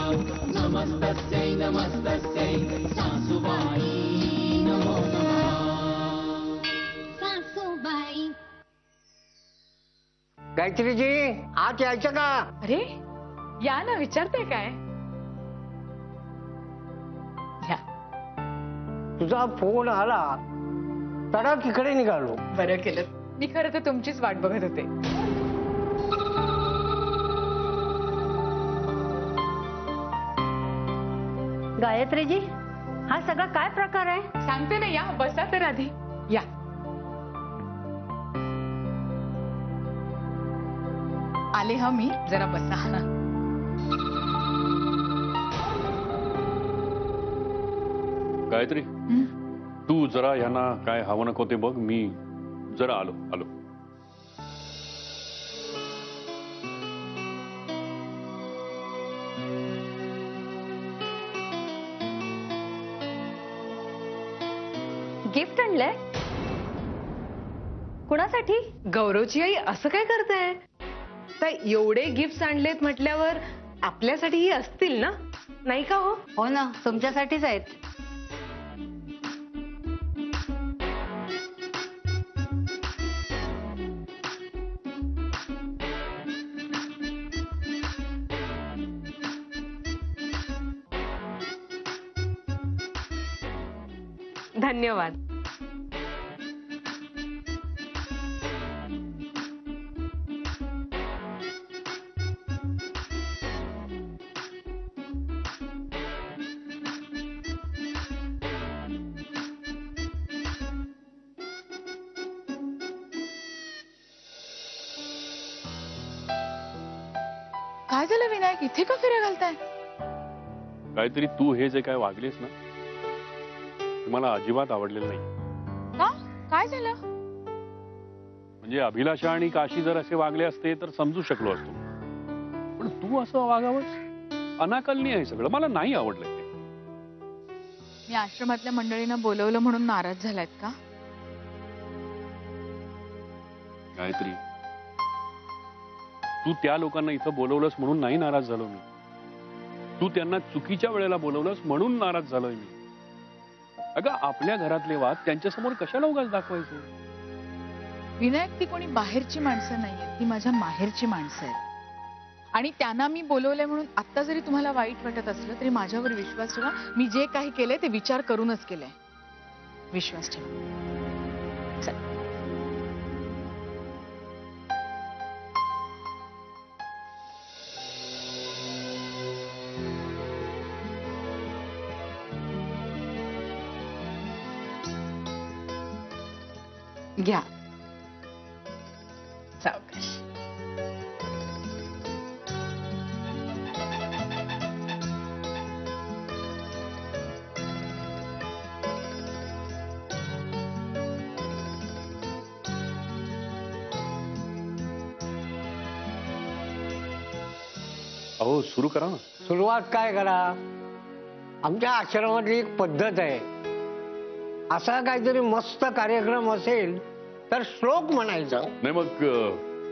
नमस्तस्यै नमस्तस्यै सासूबाई नमो नमः। सासूबाई गायत्रीजी आत यायचं का? अरे या ना, विचारते काय? तुझा फोन आला तडक इकडे निघालो. बरं केलं, मी खरं तर तुमचीच वाट बघत होते. गायत्रीजी हा सगळा काय प्रकार आहे? सांगते ना, या बसा तर आधी या. आले हा मी, जरा बसा. गायत्री तू जरा यांना काय हवं नको ते बघ, मी जरा आलो. गिफ्ट आणलंय? कुणासाठी? गौरवची आई असं काय करताय? तर एवढे गिफ्ट आणलेत म्हटल्यावर आपल्यासाठीही असतील ना, नाही का? हो ना, तुमच्यासाठीच आहेत. धन्यवाद. काय झालं विनायक, इथे का फिरा घालताय? गायत्री तू हे जे काय वागलीस ना, मला अजिबात आवडलेलं नाही. का? काय झालं? म्हणजे अभिलाषा आणि काशी जर असे वागले असते तर समजू शकलो असतो, पण तू असं वागावंस अनाकलनीय आहे सगळं. मला नाही आवडलं ते. मी आश्रमातल्या मंडळींना बोलवलं म्हणून नाराज झालायत का? गायत्री तू त्या लोकांना इथं बोलवलंस म्हणून नाही नाराज झालो मी. तू त्यांना चुकीच्या वेळेला बोलवलंस म्हणून नाराज झालोय मी. अगं आपल्या घरातले वाद त्यांच्या समोर कशाला उगाच दाखवायचे? विनायक, ती कोणी बाहेरची माणसं नाहीये, ती माझ्या माहेरची माणसं आहेत. आणि त्यांना मी बोलवलंय म्हणून आता जरी तुम्हाला वाईट वाटत असलं तरी माझ्यावर विश्वास ठेवा. मी जे काही केलंय ते विचार करूनच केलंय. विश्वास ठेवा. चल. घ्या सावकाश. अहो सुरू करा ना. सुरुवात काय करा, आमच्या आश्रमातली एक पद्धत आहे. असा काहीतरी मस्त कार्यक्रम असेल तर श्लोक म्हणायचा. नाही मग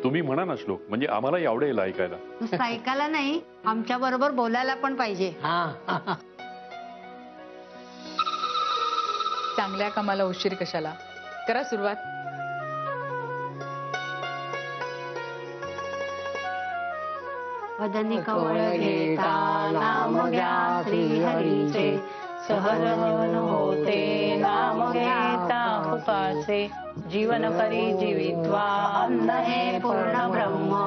तुम्ही म्हणा ना श्लोक, म्हणजे आम्हालाही आवडेल ऐकायला. नुसतं ऐकायला नाही, आमच्या बरोबर बोलायला पण पाहिजे. चांगल्या कामाला उशीर कशाला. करा सुरुवात. वदनी कवळ घेता नाम घ्या श्रीहरीचे, सहज होते नाम घेता फुकाचे. जीवन करी जीवित्वा अन्न हे पूर्ण ब्रह्म,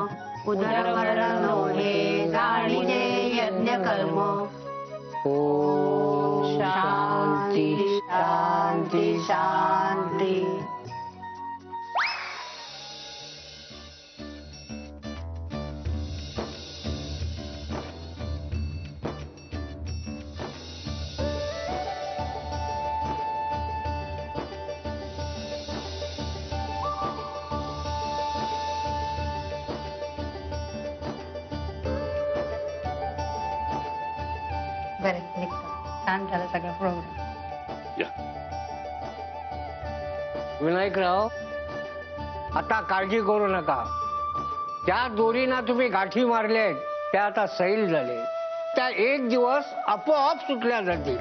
उदरभर नोहे जाणिजे यज्ञ कर्म. ओम शांती शांती शांती. बरं निघतो. छान झालं सगळं प्रोग्राम. विनायकराव, आता काळजी करू नका. त्या दोरींना तुम्ही गाठी मारल्या त्या आता सैल झाले. त्या एक दिवस आपोआप सुटल्या जातील.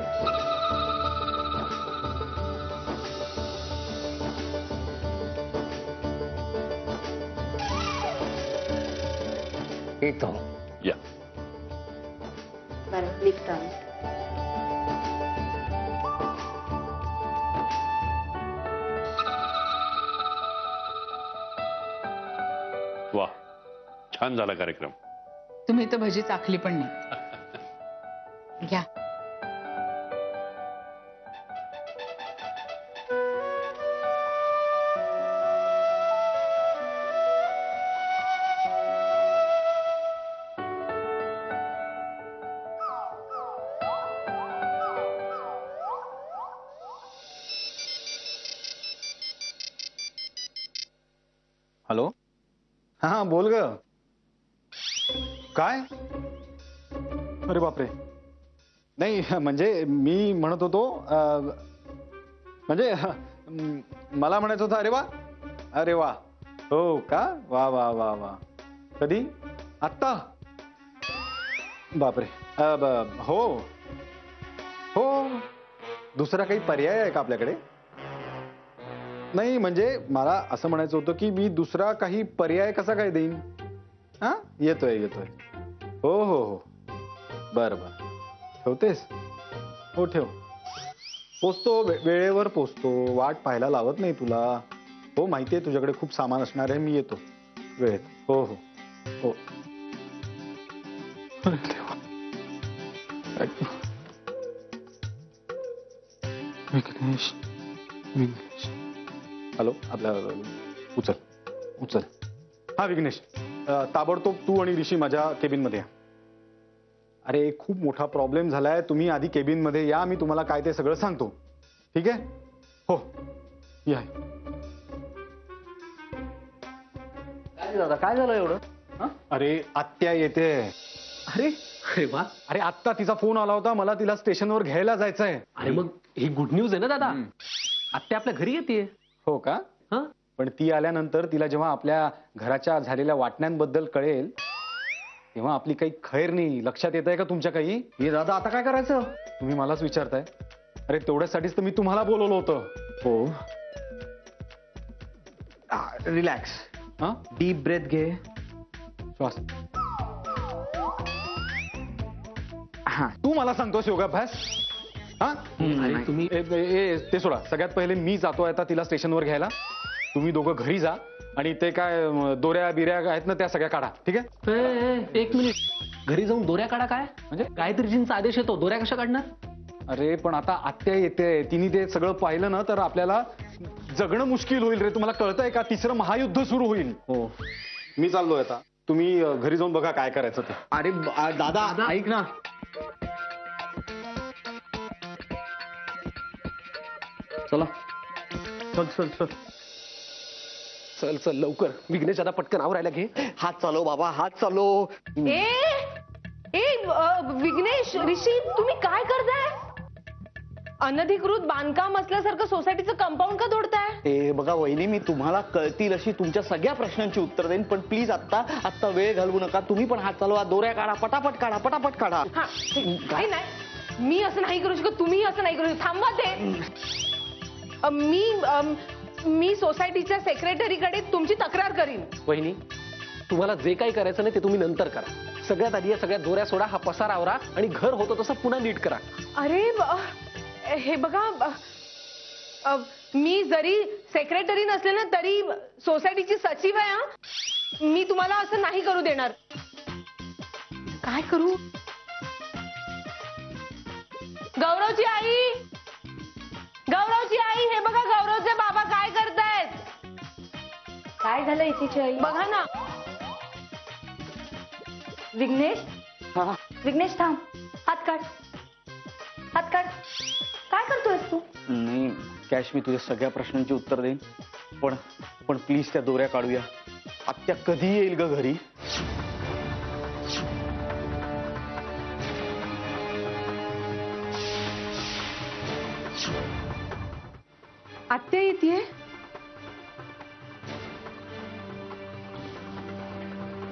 येतो. या. बरं निघतो आम्ही. वा, छान झाला कार्यक्रम. तुम्ही तर भजी चाखली पण नाही. घ्या. हॅलो. हा बोल ग. काय? अरे बापरे. नाही म्हणजे मी म्हणत होतो म्हणजे मला म्हणायचं होतं. अरे वा, अरे वा. हो का? वा वा वा वा. कधी? आत्ता? बापरे. हो हो. दुसरा काही पर्याय आहे का आपल्याकडे? नाही म्हणजे मला असं म्हणायचं होतं की मी दुसरा काही पर्याय कसा काय देईन. हा येतोय येतोय. हो हो हो. बरं बरं. ठेवतेस? हो ठेव. पोचतो वेळेवर पोचतो. वाट पाहायला लावत नाही तुला. हो माहितीये तुझ्याकडे खूप सामान असणार आहे. मी येतो वेळेत. हो हो हो. विघ्नेश विघ्नेश. हॅलो. आपल्या उचल उचल. हा विघ्नेश, ताबडतोब तू आणि ऋषी माझ्या केबिन मध्ये या. अरे खूप मोठा प्रॉब्लेम झालाय. तुम्ही आधी केबिन मध्ये या. मी तुम्हाला काय ते सगळं सांगतो. ठीक आहे? हो या. काय दादा, काय झालं एवढं? अरे आत्या येते. अरे अरे वा. अरे आत्ता तिचा फोन आला होता. मला तिला स्टेशनवर घ्यायला जायचंय. अरे मग ही गुड न्यूज आहे ना दादा. आत्या आपल्या घरी येते. हो का? हं? पण ती आल्यानंतर तिला जेव्हा आपल्या घराच्या झालेल्या वाटण्यांबद्दल कळेल तेव्हा आपली काही खैर नाही. लक्षात येत आहे का तुमच्या काही? हे दादा आता काय करायचं? तुम्ही मलाच विचारताय. अरे तेवढ्यासाठीच तर मी तुम्हाला बोलवलं होतं. हो. रिलॅक्स. हा डीप ब्रेथ घे. श्वास. तू मला सांगतोस योगाभ्यास? हा अरे तुम्ही ते सोडा. सगळ्यात पहिले मी जातोय आता तिला स्टेशनवर घ्यायला. तुम्ही दोघं घरी जा आणि ते काय दोऱ्या बिऱ्या आहेत ना त्या सगळ्या काढा. ठीक आहे? एक मिनिट. घरी जाऊन दोऱ्या काढा काय? म्हणजे गायत्रीजींचा आदेश येतो. दोऱ्या कशा काढणार? अरे पण आता आत्या येते. तिने ते सगळं पाहिलं ना तर आपल्याला जगणं मुश्किल होईल रे. तुम्हाला कळतंय का? तिसरं महायुद्ध सुरू होईल. हो. मी चाललोय आता. तुम्ही घरी जाऊन बघा काय करायचं ते. अरे दादा ऐक ना. चला. चल चल चल चल चल लवकर. विघ्नेश आता पटकन आवरायला घे. हात चालव बाबा, हात चालव. विघ्नेश, ऋषी, तुम्ही काय करताय? अनधिकृत बांधकाम असल्यासारखं सोसायटीचं कंपाऊंड का तोडताय? बघा वहिनी, मी तुम्हाला कळतील अशी तुमच्या सगळ्या प्रश्नांची उत्तर देईन, पण प्लीज आत्ता वेळ घालवू नका. तुम्ही पण हात चालवा. दोऱ्या काढा. पटापट काढा. पटापट काढा. हा, नाही मी असं नाही करू शकत. तुम्ही असं नाही करू शकत. थांबा ते. मी सोसायटीच्या सेक्रेटरीकडे तुमची तक्रार करीन. वहिनी, तुम्हाला जे काही करायचं नाही ते तुम्ही नंतर करा. सगळ्यात आधी या सगळ्या दोऱ्या सोडा. हा पसारा आवरा आणि घर होतं तसं पुन्हा नीट करा. अरे हे बघा, मी जरी सेक्रेटरी नसले ना तरी सोसायटीची सचिव आहे. हा, मी तुम्हाला असं नाही करू देणार. काय करू? गौरवची आई, गौरवची आई, हे बघा गौरवचे बाबा काय करतायत. काय झालं इथे आई? बघा ना. विघ्नेश, विघ्नेश थांब. हात काढ. हात काढ. काय करतोयस तू? नाही कॅश, मी तुझ्या सगळ्या प्रश्नांची उत्तर देईन, पण प्लीज त्या दोऱ्या काढूया. आत्या कधी येईल ग घरी? आत्या येते.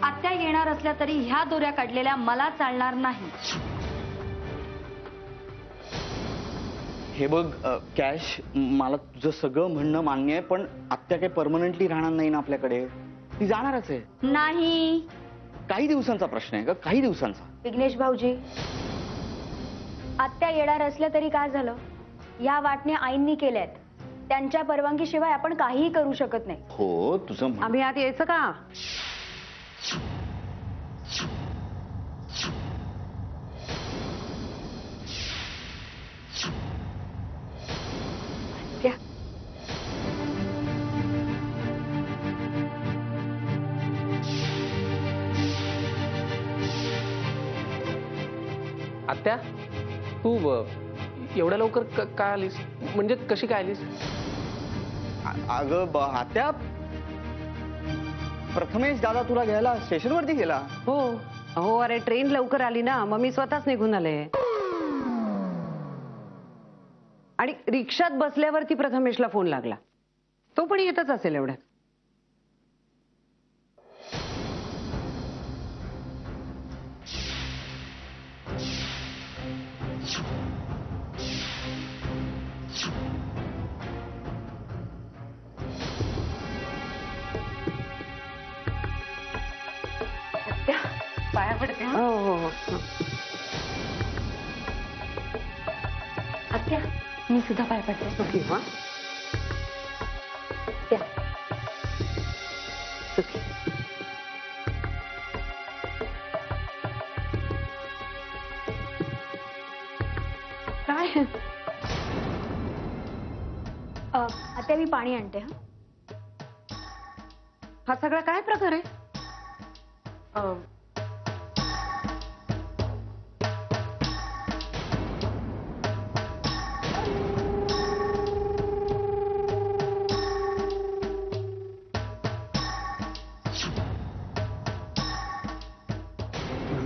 आत्या येणार येणार असल्या तरी ह्या दोऱ्या काढलेल्या मला चालणार नाही. हे बघ कॅश, मला तुझं सगळं म्हणणं मान्य आहे, पण आत्या काही परमनंटली राहणार नाही ना आपल्याकडे. ती जाणारच आहे. नाही. काही दिवसांचा प्रश्न आहे का, काही दिवसांचा. विघ्नेश भाऊजी, आत्या येणार असल्या तरी काय झालं? या वाटण्या आईंनी केल्यात. त्यांच्या परवानगीशिवाय आपण काहीही करू शकत नाही. हो तुझं आम्ही आत यायचं का? आत्या, तू एवढ्या लवकर काय आलीस? म्हणजे कशी काय आलीस? अगं आत्या, प्रथमेश दादा तुला घ्यायला स्टेशनवरती गेला. हो हो, अरे ट्रेन लवकर आली ना, मग मी स्वतःच निघून आले. आणि रिक्षात बसल्यावरती प्रथमेशला फोन लागला. तो पण येतच असेल एवढ्यात. पाया पडते. हो हो हो. आत्या, मी सुद्धा पाया पडते. सुखी व्हा. त्या. सुखी. काय? आत्या, मी पाणी आणते. हा सगळा काय प्रकार आहे?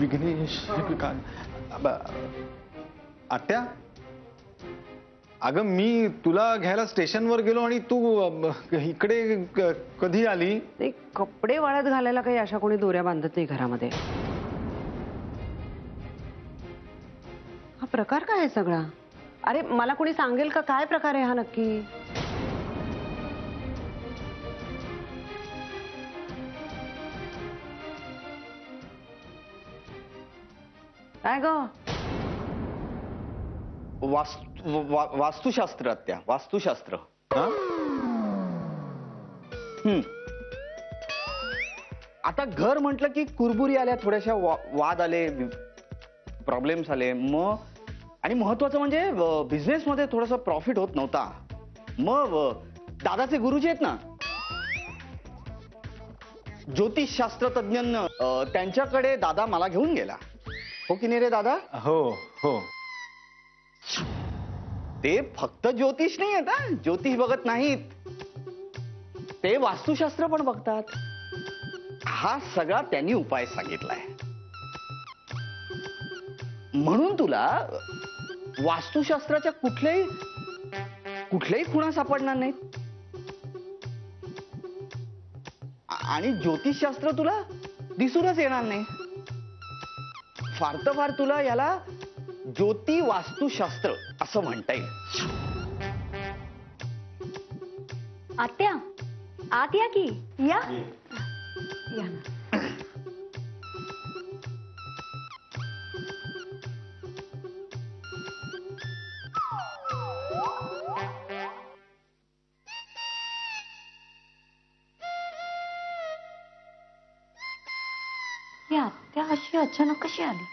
विघ्नेश, आत्या, अगं मी तुला घ्यायला स्टेशनवर गेलो आणि तू इकडे कधी आली? ते कपडे वाळत घालायला काही अशा कोणी दोऱ्या बांधत नाही घरामध्ये. हा प्रकार काय आहे सगळा? अरे मला कोणी सांगेल का काय प्रकार आहे हा नक्की? काय ग? वास्तुशास्त्र आत्या, वास्तुशास्त्र. आता घर म्हटलं की कुरबुरी आल्या, थोड्याशा वाद आले, प्रॉब्लेम्स आले. मग आणि महत्वाचं म्हणजे बिझनेस मध्ये थोडासा प्रॉफिट होत नव्हता. मग दादाचे गुरुजी आहेत ना, ज्योतिषशास्त्र तज्ञांना, त्यांच्याकडे दादा मला घेऊन गेला. हो की नाही रे दादा? हो हो. ते फक्त ज्योतिष नाही आहेत, ज्योतिष बघत नाहीत, ते वास्तुशास्त्र पण बघतात. हा सगळा त्यांनी उपाय सांगितलाय. म्हणून तुला वास्तुशास्त्राच्या कुठल्याही खुणा सापडणार नाहीत. आणि ज्योतिषशास्त्र तुला दिसूनच येणार नाही. फार तर फार तुला याला ज्योती वास्तुशास्त्र असं म्हणता येईल. आत्या, आत या की. या या ना. ही आत्या अशी अचानक कशी आली?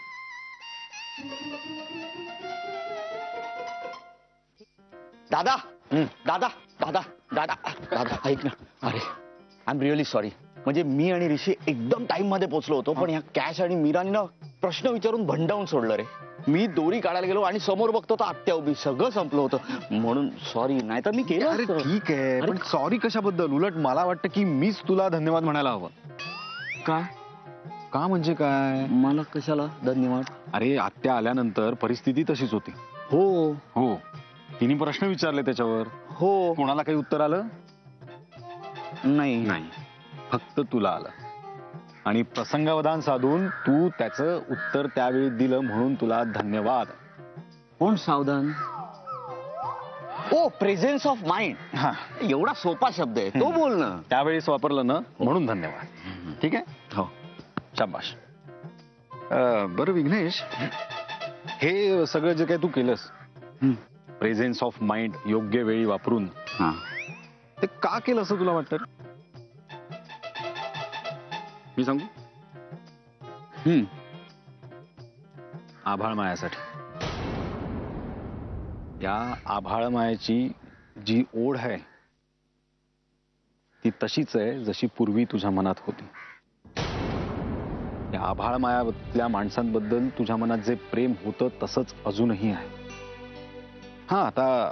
दादा दादा दादा दादा दादा ऐक ना. अरे आय एम रिअली सॉरी. म्हणजे मी आणि ऋषी एकदम टाइम मध्ये पोहोचलो होतो, पण ह्या कॅश आणि मीरानी ना प्रश्न विचारून भंडावून सोडलं रे. मी दोरी काढायला गेलो आणि समोर बघतो तर आत्या उभी. सगळं संपलं होतं, म्हणून सॉरी. नाही तर मी केलं. अरे ठीक आहे, पण सॉरी कशाबद्दल? उलट मला वाटतं की मीच तुला धन्यवाद म्हणायला हवं. का? का म्हणजे काय? मला कशाला धन्यवाद? अरे आत्या आल्यानंतर परिस्थिती तशीच होती. हो हो, तिने प्रश्न विचारले त्याच्यावर. हो. कोणाला काही उत्तर आलं नाही. नाही, फक्त तुला आलं. आणि प्रसंगावधान साधून तू त्याचं उत्तर त्यावेळी दिलं म्हणून तुला धन्यवाद. कोण सावधान? ओ प्रेझेन्स ऑफ माइंड. हा, एवढा सोपा शब्द आहे तो बोलणं. त्यावेळेस वापरलं ना म्हणून धन्यवाद. ठीक आहे. हो. शाबाश. बरं विघ्नेश, हे सगळं जे काही तू केलंस, प्रेझेन्स ऑफ माइंड योग्य वेळी वापरून, हा. ते का केलं असं तुला वाटतं? मी सांगू? आभाळ मायासाठी. या आभाळ मायाची जी ओढ आहे ती तशीच आहे जशी पूर्वी तुझ्या मनात होती. या आभाळ मायातल्या माणसांबद्दल तुझ्या मनात जे प्रेम होतं तसंच अजूनही आहे. हा, आता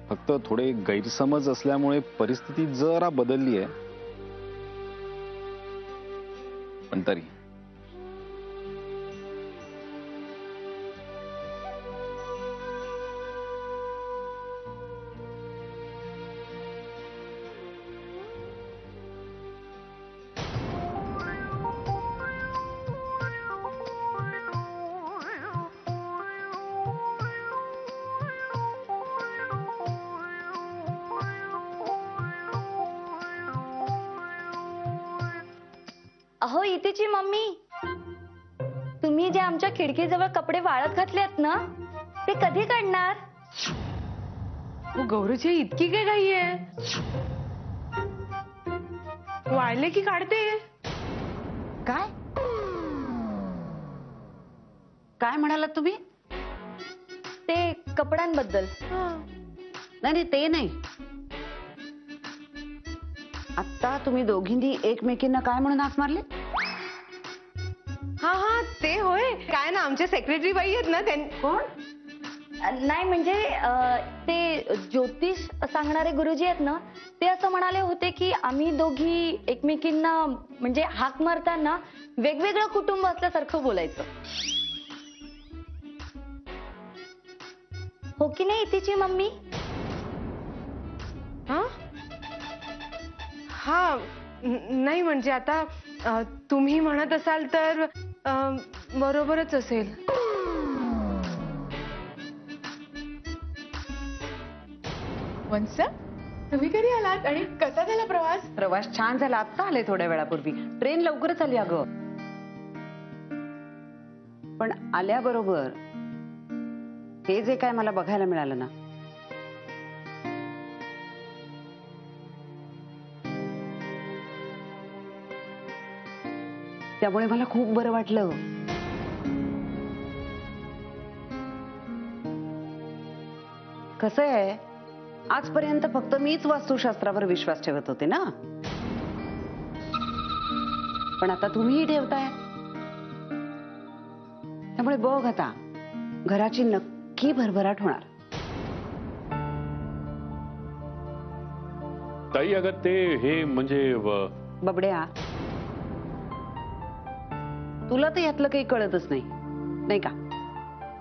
फक्त थोडे गैरसमज असल्यामुळे परिस्थिती जरा बदलली आहे, पण तरी अहो इथेची मम्मी, तुम्ही जे आमच्या खिडकीजवळ कपडे वाळत घातलेत ना, ते कधी काढणार? गौरीची इतकी काय घाई आहे? वाळले की काढते. काय काय म्हणालात तुम्ही? ते कपड्यांबद्दल. नाही नाही, ते नाही. आता तुम्ही दोघींनी एकमेकींना काय म्हणून हाक मारले? हा हा, ते होय. काय ना, आमचे सेक्रेटरी बाई आहेत ना, कोण? नाही म्हणजे ते ज्योतिष सांगणारे गुरुजी आहेत ना, ते असं म्हणाले होते की आम्ही दोघी एकमेकींना म्हणजे हाक मारताना वेगवेगळं कुटुंब असल्यासारखं बोलायचं. हो की नाही इथेची मम्मी? हा हा, नाही म्हणजे आता तुम्ही म्हणत असाल तर बरोबरच असेल. वंस, तुम्ही कधी आलात आणि कसा झाला प्रवास? प्रवास छान झाला. आत्ता आले थोड्या वेळापूर्वी. ट्रेन लवकरच आली अगं. पण आल्याबरोबर हे जे काय मला बघायला मिळालं ना, त्यामुळे मला खूप बरं वाटलं. कसं आहे, आजपर्यंत फक्त मीच वास्तुशास्त्रावर विश्वास ठेवत होते ना, पण आता तुम्हीही ठेवताय. त्यामुळे बघ आता घराची नक्की भरभराट होणार. ताई, अगं ते हे म्हणजे बबड्या, तुला तर यातलं काही कळतच नाही, नाही का?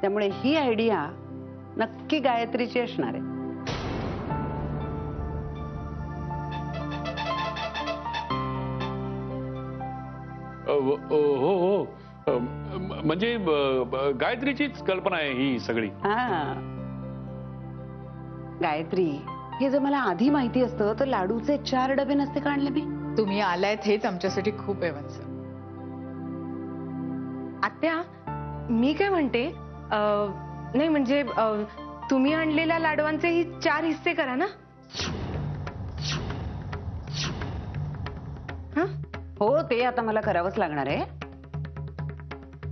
त्यामुळे ही आयडिया नक्की गायत्रीची असणार आहे. हो हो, म्हणजे गायत्रीचीच कल्पना आहे ही सगळी. हा, गायत्री, हे जर मला आधी माहिती असतं तर लाडूचे 4 डबे नसते का आणले मी. तुम्ही आलायत हेच आमच्यासाठी खूप आहे वंस. आत्या, मी काय म्हणते, नाही म्हणजे तुम्ही आणलेल्या लाडवांचेही 4 हिस्से करा ना. हो, ते आता मला करावंच लागणार आहे.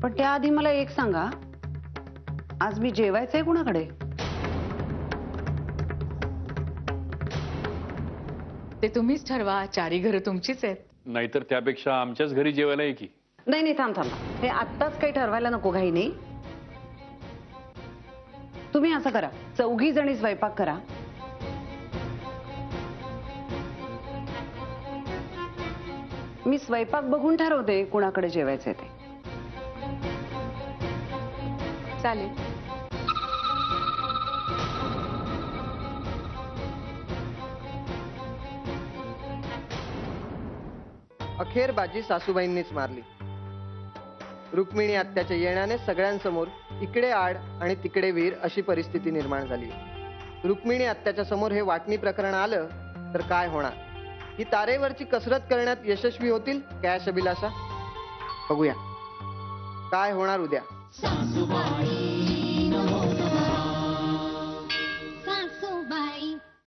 पण त्याआधी मला एक सांगा, आज मी जेवायचंय कुणाकडे? ते तुम्हीच ठरवा. 4ही घरं तुमचीच आहेत. नाहीतर त्यापेक्षा आमच्याच घरी जेवायला आहे की. नाही नाही, थांब थांबा. हे आत्ताच काही ठरवायला नको घाई नाही. तुम्ही असं करा, 4घी जणी स्वयंपाक करा. मी स्वयंपाक बघून ठरवते कुणाकडे जेवायचंय ते. चालेल. अखेर बाजी सासूबाईंनीच मारली. रुक्मिणी आत्याच्या येण्याने सगळ्यांसमोर इकडे आड आणि तिकडे वीर अशी परिस्थिती निर्माण झाली. रुक्मिणी आत्याच्या समोर हे वाटणी प्रकरण आलं तर काय होणार? ही तारेवरची कसरत करण्यात यशस्वी होतील कॅश अभिलाषा? बघूया काय होणार उद्या. सासूबाई